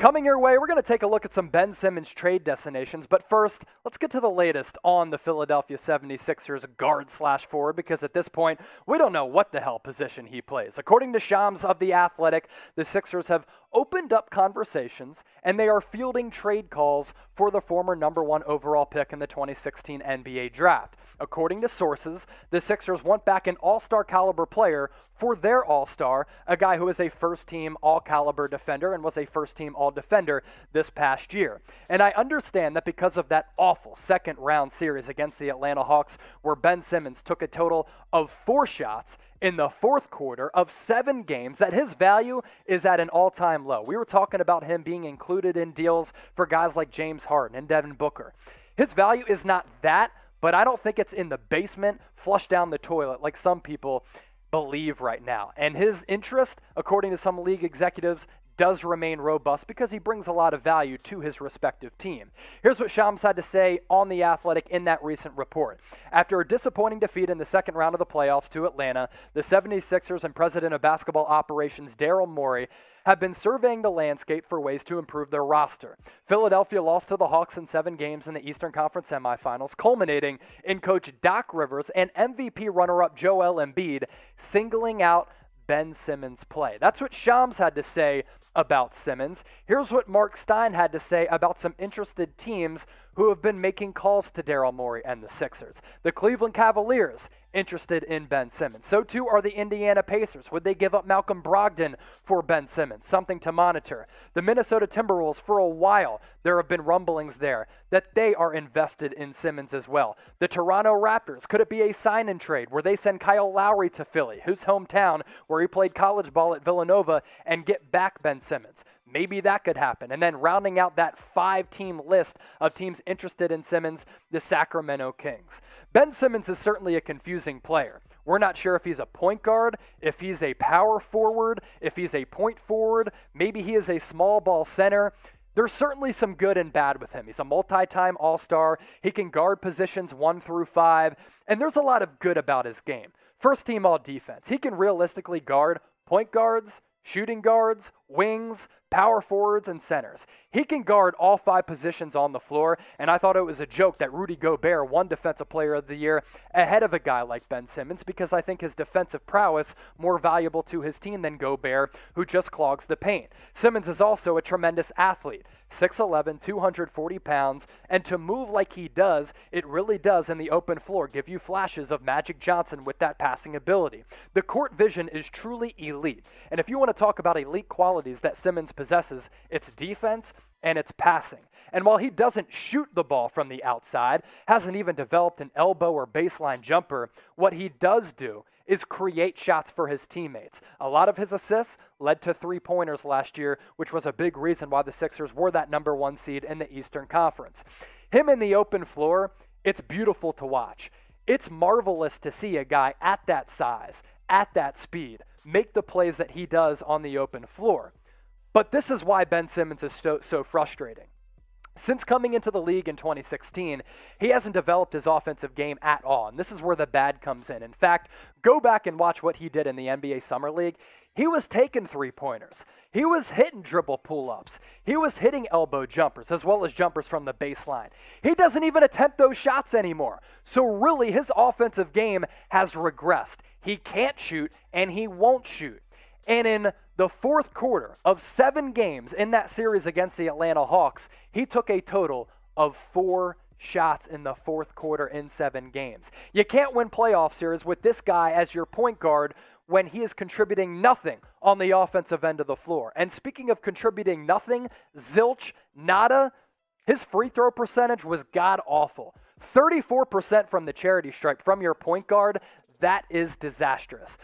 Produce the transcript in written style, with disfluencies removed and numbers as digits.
Coming your way, we're going to take a look at some Ben Simmons trade destinations, but first, let's get to the latest on the Philadelphia 76ers guard/forward, because at this point, we don't know what the hell position he plays. According to Shams of The Athletic, the Sixers have opened up conversations, and they are fielding trade calls for the former number 1 overall pick in the 2016 NBA draft. According to sources, the Sixers want back an all-star caliber player for their all-star, a guy who is a first-team all-caliber defender and was a first-team all-defender this past year. And I understand that because of that awful second-round series against the Atlanta Hawks, where Ben Simmons took a total of 4 shots in the fourth quarter of 7 games, that his value is at an all-time low. We were talking about him being included in deals for guys like James Harden and Devin Booker. His value is not that, but I don't think it's in the basement, flushed down the toilet like some people believe right now. And his interest, according to some league executives, does remain robust because he brings a lot of value to his respective team. Here's what Shams had to say on The Athletic in that recent report. After a disappointing defeat in the second round of the playoffs to Atlanta, the 76ers and president of basketball operations Daryl Morey have been surveying the landscape for ways to improve their roster. Philadelphia lost to the Hawks in 7 games in the Eastern Conference semifinals, culminating in coach Doc Rivers and MVP runner-up Joel Embiid singling out Ben Simmons' play. That's what Shams had to say about Simmons. Here's what Mark Stein had to say about some interested teams who have been making calls to Daryl Morey and the Sixers. The Cleveland Cavaliers interested in Ben Simmons. So too are the Indiana Pacers. Would they give up Malcolm Brogdon for Ben Simmons? Something to monitor. The Minnesota Timberwolves, for a while, there have been rumblings there that they are invested in Simmons as well. The Toronto Raptors, could it be a sign and trade where they send Kyle Lowry to Philly, whose hometown, where he played college ball at Villanova, and get back Ben Simmons? Maybe that could happen. And then rounding out that 5-team list of teams interested in Simmons, the Sacramento Kings. Ben Simmons is certainly a confusing player. We're not sure if he's a point guard, if he's a power forward, if he's a point forward, maybe he is a small ball center. There's certainly some good and bad with him. He's a multi-time all-star. He can guard positions 1 through 5, and there's a lot of good about his game. First team all defense. He can realistically guard point guards, shooting guards, wings, power forwards, and centers. He can guard all 5 positions on the floor, and I thought it was a joke that Rudy Gobert won Defensive Player of the Year ahead of a guy like Ben Simmons, because I think his defensive prowess more valuable to his team than Gobert, who just clogs the paint. Simmons is also a tremendous athlete, 6'11", 240 pounds, and to move like he does, it really does in the open floor give you flashes of Magic Johnson with that passing ability. The court vision is truly elite, and if you want to talk about elite qualities that Simmons possesses, it's defense and it's passing. And while he doesn't shoot the ball from the outside, hasn't even developed an elbow or baseline jumper, what he does do is create shots for his teammates. A lot of his assists led to 3-pointers last year, which was a big reason why the Sixers were that number 1 seed in the Eastern Conference. Him in the open floor, it's beautiful to watch. It's marvelous to see a guy at that size, at that speed, make the plays that he does on the open floor. But this is why Ben Simmons is so frustrating. Since coming into the league in 2016, he hasn't developed his offensive game at all, and this is where the bad comes in. In fact, go back and watch what he did in the NBA Summer League. He was taking 3-pointers. He was hitting dribble pull-ups. He was hitting elbow jumpers, as well as jumpers from the baseline. He doesn't even attempt those shots anymore. So really, his offensive game has regressed. He can't shoot, and he won't shoot. And in the fourth quarter of 7 games in that series against the Atlanta Hawks, he took a total of 4 shots in the fourth quarter in 7 games. You can't win playoff series with this guy as your point guard when he is contributing nothing on the offensive end of the floor. And speaking of contributing nothing, zilch, nada, his free throw percentage was god-awful. 34% from the charity stripe from your point guard, that is disastrous.